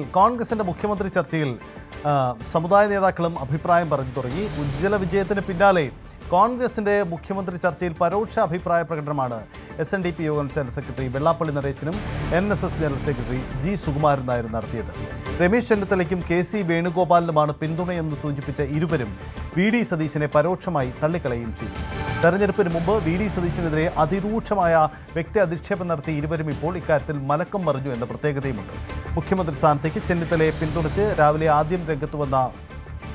കോൺഗ്രസിന്റെ മുഖ്യമന്ത്രി ചർച്ചയിൽ സമുദായ നേതാക്കളും അഭിപ്രായം പറഞ്ഞു തുടങ്ങി. ഉജ്ജ്വല വിജയത്തിന് പിന്നാലെ കോൺഗ്രസിന്റെ മുഖ്യമന്ത്രി ചർച്ചയിൽ പരോക്ഷ അഭിപ്രായ പ്രകടനമാണ് SNDP Yogam general secretary Vellappally നടേശനും NSS general secretary G. Sukumaran നായരും നടത്തിയത്. രമേശ് ചെന്നിത്തലയ്ക്കും KC വേണുഗോപാലിനുമാണ് പിന്തുണയെന്ന് സൂചിപ്പിച്ച ഇരുവരും VD സതീശനെ പരോക്ഷമായി തള്ളിക്കളയുകയും ചെയ്തു. തെരഞ്ഞെടുപ്പിന് മുമ്പ് VD സതീശനെതിരെ അതിരൂക്ഷമായ വ്യക്തി അധിക്ഷേപം നടത്തി ഇരുവരും ഇപ്പോൾ ഇക്കാര്യത്തിൽ മലക്കം മറിഞ്ഞു എന്ന പ്രത്യേകതയുമുണ്ട്. മുഖ്യമന്ത്രി സ്ഥാനത്തേക്ക് ചെന്നിത്തലയെ പിന്തുണച്ച് രാവിലെ ആദ്യം രംഗത്ത് വന്ന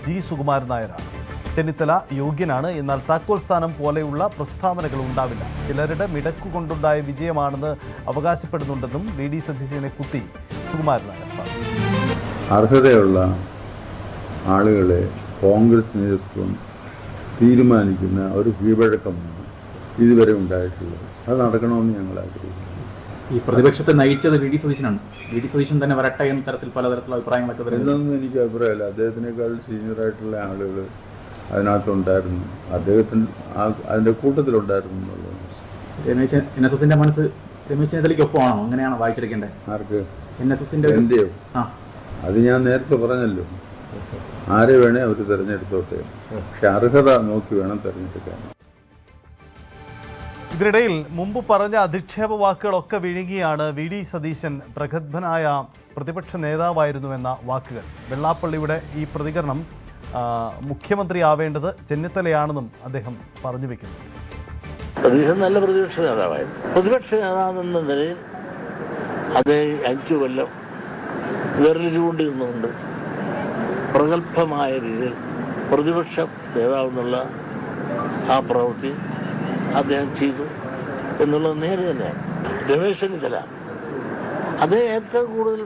G. സുകുമാരൻ നായരാണ്. ചെന്നിത്തല യോഗ്യനാണ്, എന്നാൽ താക്കോൽ സ്ഥാനം പോലെയുള്ള പ്രസ്താവനകൾ ഉണ്ടാവില്ല, ചിലരുടെ മിടക്കുകൊണ്ടുണ്ടായ വിജയമാണെന്ന് അവകാശപ്പെടുന്നുണ്ടെന്നും VD സതീശനെ കുത്തി സുകുമാരൻ നായർ പറഞ്ഞു. അർഹതയുള്ള ആളുകളെ കോൺഗ്രസ് നേതൃത്വം തീരുമാനിക്കുന്ന ഒരു കീഴ്വഴക്കമാണ് ഇതുവരെ ഉണ്ടായിട്ടുള്ളത്. അത് നടക്കണമെന്ന് ഞങ്ങൾ ആഗ്രഹിക്കുന്നു. ഈ പ്രതിപക്ഷത്തെ നയിച്ചത് VD സതീശനാണ്. VD സതീശൻ തന്നെ വരട്ടെ എന്ന തരത്തിൽ പലതരത്തിലുള്ള അഭിപ്രായങ്ങളൊക്കെ എന്നൊന്നും എനിക്ക് അഭിപ്രായമില്ല. അദ്ദേഹത്തിനേക്കാൾ സീനിയറായിട്ടുള്ള ആളുകൾ അതിനകത്തുണ്ടായിരുന്നു, അദ്ദേഹത്തിന് അതിൻ്റെ കൂട്ടത്തിലുണ്ടായിരുന്നു എന്നുള്ളത്. NSSന്റെ മനസ്സ് രമേശ് ചെന്നിത്തലയ്ക്കൊപ്പമാണോ? അങ്ങനെയാണോ വായിച്ചെടുക്കേണ്ടത്? ആർക്ക്? NSSന്റെ എൻ്റെയോ? അത് ഞാൻ നേരത്തെ പറഞ്ഞല്ലോ, ആരെ വേണേ അവർ തിരഞ്ഞെടുത്തോട്ടെ, പക്ഷെ അർഹത നോക്കി വേണം തിരഞ്ഞെടുക്കാൻ. ഇതിനിടയിൽ മുമ്പ് പറഞ്ഞ അധിക്ഷേപ വാക്കുകളൊക്കെ വിഴുങ്ങിയാണ് VD സതീശൻ പ്രഗത്ഭനായ പ്രതിപക്ഷ നേതാവായിരുന്നുവെന്ന വാക്കുകൾ. വെള്ളാപ്പള്ളിയുടെ ഈ പ്രതികരണം മുഖ്യമന്ത്രിയാവേണ്ടത് ചെന്നിത്തലയാണെന്നും അദ്ദേഹം പറഞ്ഞു വെക്കുന്നു. സതീശൻ നല്ല പ്രതിപക്ഷ നേതാവായിരുന്നു. പ്രതിപക്ഷ നേതാവെന്ന നിലയിൽ അദ്ദേഹം 5 കൊല്ലം വിരൽ ചൂണ്ടിരുന്നുകൊണ്ട് പ്രഗത്ഭമായ രീതിയിൽ പ്രതിപക്ഷ നേതാവെന്നുള്ള ആ പ്രവൃത്തി അദ്ദേഹം ചെയ്തു എന്നുള്ളത് നേരെ തന്നെയാണ്. രമേശ് ചെന്നിത്തല അദ്ദേഹം ഏറ്റവും കൂടുതൽ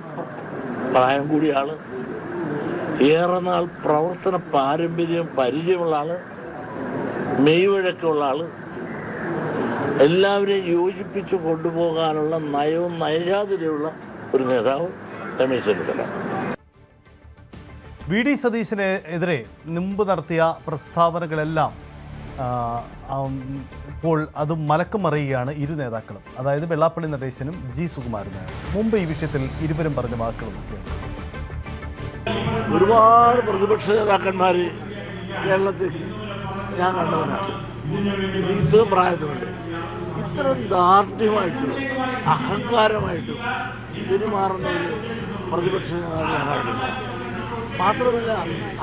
പ്രായം കൂടിയ ആള്, ഏറെ നാൾ പ്രവർത്തന പാരമ്പര്യം പരിചയമുള്ള ആള്, മെയ്വഴക്കമുള്ള ആള്, എല്ലാവരെയും യോജിപ്പിച്ച് കൊണ്ടുപോകാനുള്ള നയവും നയജാതിരയുള്ള ഒരു നേതാവ് രമേശ് ചെന്നിത്തല. VD സതീശനെതിരെ മുമ്പ് നടത്തിയ പ്രസ്താവനകളെല്ലാം ഇപ്പോൾ അത് മലക്കം മറിയുകയാണ് ഇരു നേതാക്കളും, അതായത് വെള്ളാപ്പള്ളി നടേശനും G. സുകുമാരൻ നായർ. മുമ്പ് ഈ വിഷയത്തിൽ ഇരുവരും പറഞ്ഞ വാക്കുകളൊക്കെയാണ്. ഒരുപാട് പ്രതിപക്ഷ നേതാക്കന്മാർ കേരളത്തിൽ ഞാൻ കണ്ടവനാണ്. ഇത്രയും പ്രായത്തിലുണ്ട് ഇത്തരം ദാർഢ്യമായിട്ടും അഹങ്കാരമായിട്ടും പെരുമാറുന്ന ഒരു പ്രതിപക്ഷ നേതാവ് ഞാൻ കണ്ടില്ല. മാത്രമല്ല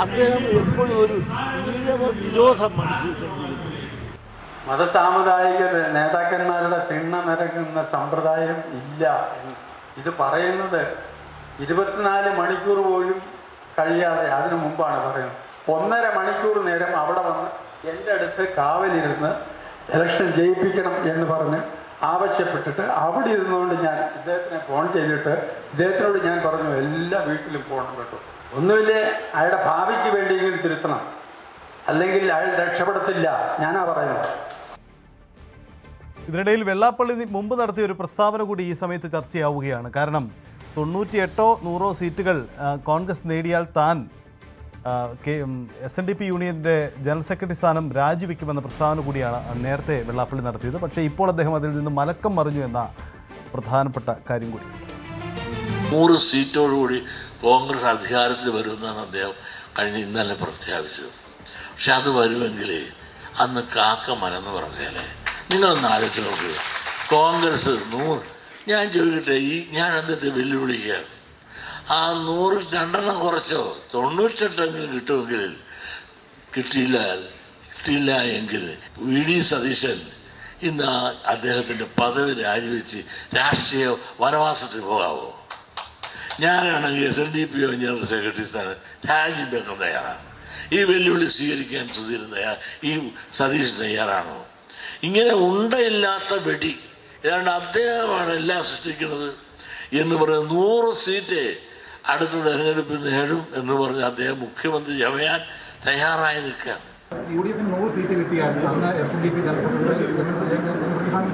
അദ്ദേഹം എപ്പോഴും ഒരു വിരോധം മനസ്സിലാക്കിയിട്ടുണ്ട്. മതസാമുദായിക നേതാക്കന്മാരുടെ തിണ്ണനിരക്കുന്ന സമ്പ്രദായം ഇല്ല. ഇത് പറയുന്നത് 24 മണിക്കൂർ പോലും കഴിയാതെ അതിനു മുമ്പാണ് പറയുന്നത്. 1.5 മണിക്കൂർ നേരം അവിടെ വന്ന് എൻ്റെ അടുത്ത് കാവലിരുന്ന് ഇലക്ഷൻ ജയിപ്പിക്കണം എന്ന് പറഞ്ഞ് ആവശ്യപ്പെട്ടിട്ട് അവിടെ ഇരുന്നുകൊണ്ട് ഞാൻ ഇദ്ദേഹത്തിനെ ഫോൺ ചെയ്തിട്ട് ഇദ്ദേഹത്തിനോട് ഞാൻ പറഞ്ഞു, എല്ലാ വീട്ടിലും പോകണം കേട്ടോ, ഒന്നുമില്ലേ അയാളുടെ ഭാവിക്ക് വേണ്ടിയെങ്കിലും തിരുത്തണം, അല്ലെങ്കിൽ അയാൾ രക്ഷപ്പെടത്തില്ല, ഞാനാ പറയുന്നത്. ഇതിനിടയിൽ വെള്ളാപ്പള്ളി മുമ്പ് നടത്തിയ ഒരു പ്രസ്താവന കൂടി ഈ സമയത്ത് ചർച്ചയാവുകയാണ്. കാരണം 98-100 സീറ്റുകൾ കോൺഗ്രസ് നേടിയാൽ താൻ SNDP യൂണിയൻ്റെ ജനറൽ സെക്രട്ടറി സ്ഥാനം രാജിവെക്കുമെന്ന പ്രസ്താവന കൂടിയാണ് നേരത്തെ വെള്ളാപ്പള്ളി നടത്തിയത്. പക്ഷേ ഇപ്പോൾ അദ്ദേഹം അതിൽ നിന്ന് മലക്കം മറിഞ്ഞു എന്ന പ്രധാനപ്പെട്ട കാര്യം കൂടി. 100 സീറ്റോടുകൂടി കോൺഗ്രസ് അധികാരത്തിൽ വരുമെന്നാണ് അദ്ദേഹം ഇന്നലെ പ്രഖ്യാപിച്ചത്. പക്ഷെ അത് വരുമെങ്കിൽ അന്ന് കാക്ക മലന്ന് പറഞ്ഞാലേ. നിങ്ങളൊന്ന് ആലോചിച്ച് നോക്കുക, കോൺഗ്രസ് 100, ഞാൻ ചോദിക്കട്ടെ, ഞാൻ എന്നിട്ട് വെല്ലുവിളിക്കുകയാണ്, ആ 100 2 കുറച്ചോ 98 കിട്ടുമെങ്കിൽ കിട്ടിയില്ല എങ്കിൽ VD സതീശൻ ഇന്ന് അദ്ദേഹത്തിൻ്റെ പദവി രാജിവെച്ച് രാഷ്ട്രീയ വനവാസത്തിൽ പോകാവോ? ഞാനാണെങ്കിൽ SNDP ജനറൽ സെക്രട്ടറി സ്ഥാനം രാജിവെക്കാൻ തയ്യാറാണ്. ഈ വെല്ലുവിളി സ്വീകരിക്കാൻ ഈ സതീശൻ തയ്യാറാണോ? ഇങ്ങനെ ഉണ്ടയില്ലാത്ത വെടി, ഏതാണ്ട് അദ്ദേഹമാണ് എല്ലാം സൃഷ്ടിക്കുന്നത് എന്ന് പറയുന്നത്. 100 സീറ്റ് അടുത്ത തെരഞ്ഞെടുപ്പിൽ നേടും എന്ന് പറഞ്ഞ് അദ്ദേഹം മുഖ്യമന്ത്രി ചമയാൻ തയ്യാറായി നിൽക്കുകയാണ്. UDF-ന് 100 സീറ്റ് കിട്ടിയാൽ SNDP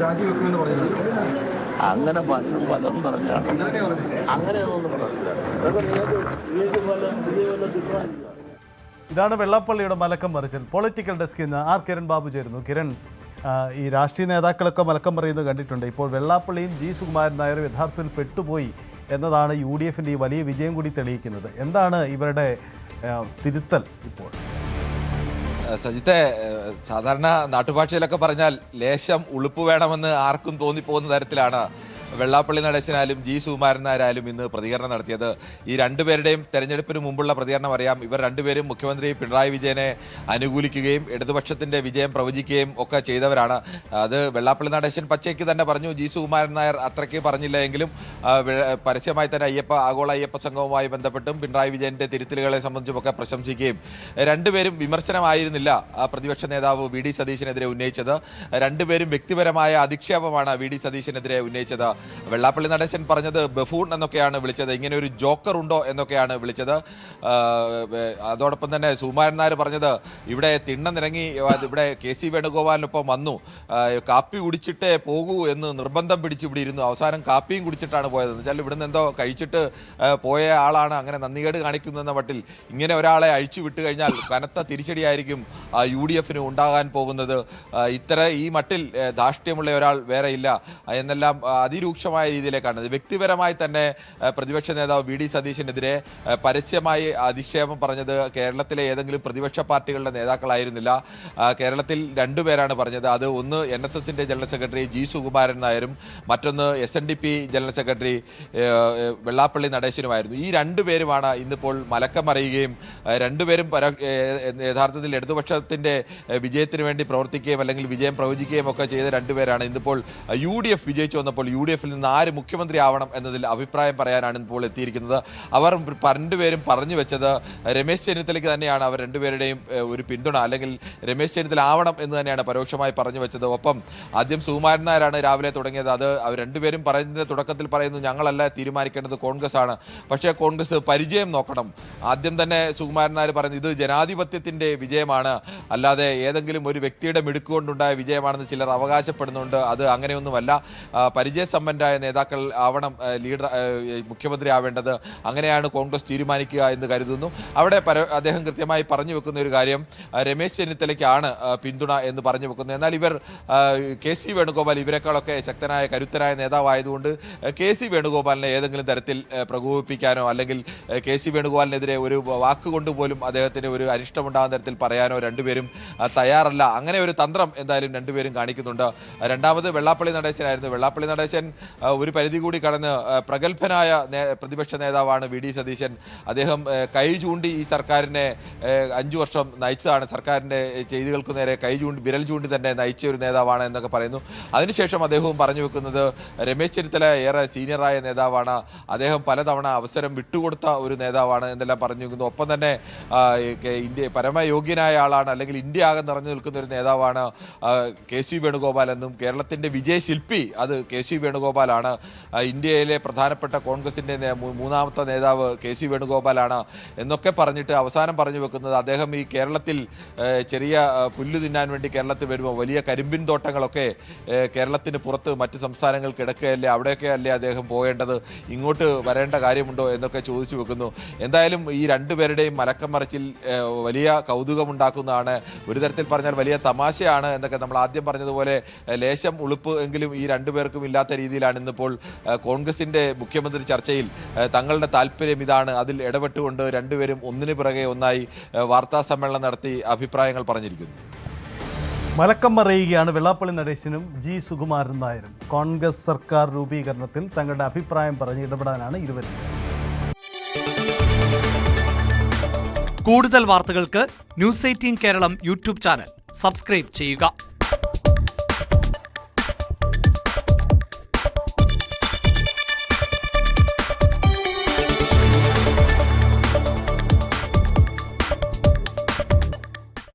രാജിവെക്കുമെന്ന് പറയുന്നത് അങ്ങനെ പലതും പറഞ്ഞാണ്. അങ്ങനെയൊന്നും പറഞ്ഞില്ല. ഇതാണ് വെള്ളാപ്പള്ളിയുടെ മലക്കം മറിച്ചൽ. പൊളിറ്റിക്കൽ ഡെസ്കിൽ നിന്ന് R. കിരൺ ബാബു ചേരുന്നു. കിരൺ, ഈ രാഷ്ട്രീയ നേതാക്കളൊക്കെ മലക്കം പറയുന്നത് കണ്ടിട്ടുണ്ട്. ഇപ്പോൾ വെള്ളാപ്പള്ളിയും G. സുകുമാരൻ നായരും യഥാർത്ഥത്തിൽ പെട്ടുപോയി എന്നതാണ് UDF ഈ വലിയ വിജയം കൂടി തെളിയിക്കുന്നത്. എന്താണ് ഇവരുടെ തിരുത്തൽ ഇപ്പോൾ? സജിത്തെ, സാധാരണ നാട്ടുഭാഷയിലൊക്കെ പറഞ്ഞാൽ ലേശം ഉളുപ്പ് വേണമെന്ന് ആർക്കും തോന്നിപ്പോകുന്ന തരത്തിലാണ് വെള്ളാപ്പള്ളി നടേശനായാലും ജി സുകുമാരൻ നായരായാലും ഇന്ന് പ്രതികരണം നടത്തിയത്. ഈ രണ്ടുപേരുടെയും തെരഞ്ഞെടുപ്പിന് മുമ്പുള്ള പ്രതികരണം അറിയാം. ഇവർ രണ്ടുപേരും മുഖ്യമന്ത്രി പിണറായി വിജയനെ അനുകൂലിക്കുകയും ഇടതുപക്ഷത്തിൻ്റെ വിജയം പ്രവചിക്കുകയും ഒക്കെ ചെയ്തവരാണ്. അത് വെള്ളാപ്പള്ളി നടേശൻ പച്ചയ്ക്ക് തന്നെ പറഞ്ഞു. ജി സുകുമാരൻ നായർ അത്രയ്ക്ക് പറഞ്ഞില്ല എങ്കിലും പരസ്യമായി തന്നെ ആഗോള അയ്യപ്പ സംഘവുമായി ബന്ധപ്പെട്ടും പിണറായി വിജയൻ്റെ തിരുത്തലുകളെ സംബന്ധിച്ചുമൊക്കെ പ്രശംസിക്കുകയും രണ്ടുപേരും വിമർശനമായിരുന്നില്ല പ്രതിപക്ഷ നേതാവ് വി ഡി സതീശനെതിരെ ഉന്നയിച്ചത്. രണ്ടുപേരും വ്യക്തിപരമായ അധിക്ഷേപമാണ് വി ഡി സതീശനെതിരെ ഉന്നയിച്ചത്. വെള്ളാപ്പള്ളി നടേശൻ പറഞ്ഞത് ബഫൂൺ എന്നൊക്കെയാണ് വിളിച്ചത്, ഇങ്ങനെ ഒരു ജോക്കർ ഉണ്ടോ എന്നൊക്കെയാണ് വിളിച്ചത്. അതോടൊപ്പം തന്നെ സുകുമാരൻ നായർ പറഞ്ഞത് ഇവിടെ തിണ്ണനിറങ്ങി ഇവിടെ KC വേണുഗോപാലിനൊപ്പം വന്നു, കാപ്പി കുടിച്ചിട്ടേ പോകൂ എന്ന് നിർബന്ധം പിടിച്ച് ഇവിടെ ഇരുന്നു, അവസാനം കാപ്പിയും കുടിച്ചിട്ടാണ് പോയത്. എന്ന് വെച്ചാൽ ഇവിടുന്ന് എന്തോ കഴിച്ചിട്ട് പോയ ആളാണ്, അങ്ങനെ നന്ദികേട് കാണിക്കുന്നതെന്ന മട്ടിൽ ഇങ്ങനെ ഒരാളെ അഴിച്ചു വിട്ടു കഴിഞ്ഞാൽ കനത്ത തിരിച്ചടിയായിരിക്കും UDF ഉണ്ടാകാൻ പോകുന്നത്. ഈ മട്ടിൽ ധാർഷ്ട്യമുള്ള ഒരാൾ വേറെയില്ല എന്നെല്ലാം അതിരൂക്ഷമായ രീതിയിലേക്കാണ്. വ്യക്തിപരമായി തന്നെ പ്രതിപക്ഷ നേതാവ് വി ഡി സതീശനെതിരെ പരസ്യമായി അധിക്ഷേപം പറഞ്ഞത് കേരളത്തിലെ ഏതെങ്കിലും പ്രതിപക്ഷ പാർട്ടികളുടെ നേതാക്കളായിരുന്നില്ല. കേരളത്തിൽ രണ്ടുപേരാണ് പറഞ്ഞത്. അത് ഒന്ന് NSSൻ്റെ ജനറൽ സെക്രട്ടറി ജി സുകുമാരൻ നായരും മറ്റൊന്ന് SNDP ജനറൽ സെക്രട്ടറി വെള്ളാപ്പള്ളി നടേശനുമായിരുന്നു. ഈ രണ്ടുപേരുമാണ് ഇന്നിപ്പോൾ മലക്കം മറിയുകയും രണ്ടുപേരും യഥാർത്ഥത്തിൽ ഇടതുപക്ഷത്തിൻ്റെ വിജയത്തിന് വേണ്ടി പ്രവർത്തിക്കുകയും അല്ലെങ്കിൽ വിജയം പ്രവചിക്കുകയും ഒക്കെ ചെയ്ത രണ്ടുപേരാണ്. ഇന്നിപ്പോൾ UDF വിജയിച്ചു വന്നപ്പോൾ UDFൽ നിന്ന് ആര് മുഖ്യമന്ത്രി ആവണം എന്നതിൽ അഭിപ്രായം പറയാനാണ് ഇപ്പോൾ എത്തിയിരിക്കുന്നത്. അവർ രണ്ടുപേരും പറഞ്ഞു വെച്ചത് രമേശ് ചെന്നിത്തലയ്ക്ക് തന്നെയാണ് അവർ രണ്ടുപേരുടെയും ഒരു പിന്തുണ, അല്ലെങ്കിൽ രമേശ് ചെന്നിത്തല ആവണം എന്ന് തന്നെയാണ് പരോക്ഷമായി പറഞ്ഞു വെച്ചത്. ഒപ്പം ആദ്യം സുകുമാരൻ നായരാണ് രാവിലെ തുടങ്ങിയത്. അത് അവർ രണ്ടുപേരും പറയുന്നതിൻ്റെ തുടക്കത്തിൽ പറയുന്നു ഞങ്ങളല്ല തീരുമാനിക്കേണ്ടത് കോൺഗ്രസ് ആണ്. പക്ഷേ കോൺഗ്രസ് പരിചയം നോക്കണം. ആദ്യം തന്നെ സുകുമാരൻ നായർ പറയുന്നത് ഇത് ജനാധിപത്യത്തിൻ്റെ വിജയമാണ്, അല്ലാതെ ഏതെങ്കിലും ഒരു വ്യക്തിയുടെ മിടുക്കുകൊണ്ടുണ്ടായ വിജയമാണെന്ന് ചിലർ അവകാശപ്പെടുന്നുണ്ട്. അത് അങ്ങനെയൊന്നുമല്ല. പരിചയസമ്പന്നരായ നേതാക്കൾ ആവണം മുഖ്യമന്ത്രി ആവേണ്ടത്, അങ്ങനെയാണ് കോൺഗ്രസ് തീരുമാനിക്കുക എന്ന് കരുതുന്നു. അവിടെ അദ്ദേഹം കൃത്യമായി പറഞ്ഞു വെക്കുന്ന ഒരു കാര്യം രമേശ് ചെന്നിത്തലയ്ക്കാണ് പിന്തുണ എന്ന് പറഞ്ഞു വെക്കുന്നത്. എന്നാൽ ഇവർ KC വേണുഗോപാൽ ഇവരെക്കാളൊക്കെ ശക്തനായ കരുത്തനായ നേതാവായതുകൊണ്ട് KC വേണുഗോപാലിനെ ഏതെങ്കിലും തരത്തിൽ പ്രകോപിപ്പിക്കാനോ അല്ലെങ്കിൽ KC വേണുഗോപാലിനെതിരെ ഒരു വാക്കുകൊണ്ട് പോലും അദ്ദേഹത്തിന് ഒരു അനിഷ്ടമുണ്ടാകുന്ന തരത്തിൽ പറയാനോ രണ്ടുപേരും തയ്യാറല്ല. അങ്ങനെ ഒരു തന്ത്രം എന്തായാലും രണ്ടുപേരും കാണിക്കുന്നുണ്ട്. രണ്ടാമത് വെള്ളാപ്പള്ളി നടേശനായിരുന്നു. വെള്ളാപ്പള്ളി നടേശൻ ഒരു പരിധി കൂടി കടന്ന് പ്രഗത്ഭനായ പ്രതിപക്ഷ നേതാവാണ് വി ഡി സതീശൻ. അദ്ദേഹം കൈ ചൂണ്ടി ഈ സർക്കാരിനെ 5 വർഷം നയിച്ചതാണ്. സർക്കാരിൻ്റെ ചെയ്തികൾക്ക് നേരെ വിരൽ ചൂണ്ടി തന്നെ നയിച്ച ഒരു നേതാവാണ് എന്നൊക്കെ പറയുന്നു. അതിനുശേഷം അദ്ദേഹവും പറഞ്ഞു വെക്കുന്നത് രമേശ് ചെന്നിത്തല ഏറെ സീനിയറായ നേതാവാണ്, അദ്ദേഹം പലതവണ അവസരം വിട്ടുകൊടുത്ത ഒരു നേതാവാണ് എന്നെല്ലാം പറഞ്ഞു വെക്കുന്നു. ഒപ്പം തന്നെ പരമയോഗ്യനായ ആളാണ്, അല്ലെങ്കിൽ ഇന്ത്യ ആകെ നിറഞ്ഞു നിൽക്കുന്ന ഒരു നേതാവാണ് KC വേണുഗോപാൽ എന്നും കേരളത്തിൻ്റെ വിജയശില്പി അത് KC വേണുഗോപാലാണ്. ഇന്ത്യയിലെ പ്രധാനപ്പെട്ട കോൺഗ്രസിൻ്റെ മൂന്നാമത്തെ നേതാവ് KC വേണുഗോപാലാണ് എന്നൊക്കെ പറഞ്ഞിട്ട് അവസാനം പറഞ്ഞു വെക്കുന്നത് അദ്ദേഹം ഈ കേരളത്തിൽ ചെറിയ പുല്ല് തിന്നാൻ വേണ്ടി കേരളത്തിൽ വരുമ്പോൾ വലിയ കരിമ്പിൻ തോട്ടങ്ങളൊക്കെ കേരളത്തിന് പുറത്ത് മറ്റ് സംസ്ഥാനങ്ങൾ കിടക്കുകയല്ലേ, അവിടെയൊക്കെ അല്ലേ അദ്ദേഹം പോകേണ്ടത്, ഇങ്ങോട്ട് വരേണ്ട കാര്യമുണ്ടോ എന്നൊക്കെ ചോദിച്ചു വെക്കുന്നു. എന്തായാലും ഈ രണ്ടുപേരുടെയും മലക്കം മറിച്ചിൽ വലിയ കൗതുകമുണ്ടാക്കുന്നതാണ്. ഒരു തരത്തിൽ പറഞ്ഞാൽ വലിയ തമാശയാണ് എന്നൊക്കെ നമ്മൾ ആദ്യം പറഞ്ഞതുപോലെ ലേശം ഉളുപ്പ് എങ്കിലും ഈ രണ്ടുപേർക്കും ഇല്ലാത്ത രീതിയിലാണ് ഇന്നിപ്പോൾ കോൺഗ്രസിൻ്റെ മുഖ്യമന്ത്രി ചർച്ചയിൽ തങ്ങളുടെ താല്പര്യം ഇതാണ്, അതിൽ ഇടപെട്ടുകൊണ്ട് രണ്ടുപേരും ഒന്നിനു പിറകെ ഒന്നായി വാർത്താ സമ്മേളനം നടത്തി അഭിപ്രായങ്ങൾ പറഞ്ഞിരിക്കുന്നു. മലക്കം മറിയുകയാണ് വെള്ളാപ്പള്ളി നടേശനും ജി സുകുമാരൻ നായരും. കോൺഗ്രസ് സർക്കാർ രൂപീകരണത്തിൽ തങ്ങളുടെ അഭിപ്രായം പറഞ്ഞ് ഇടപെടാനാണ് ഇരുവരും. കൂടുതൽ വാർത്തകൾക്ക് news 18 Keralam YouTube channel subscribe ചെയ്യുക.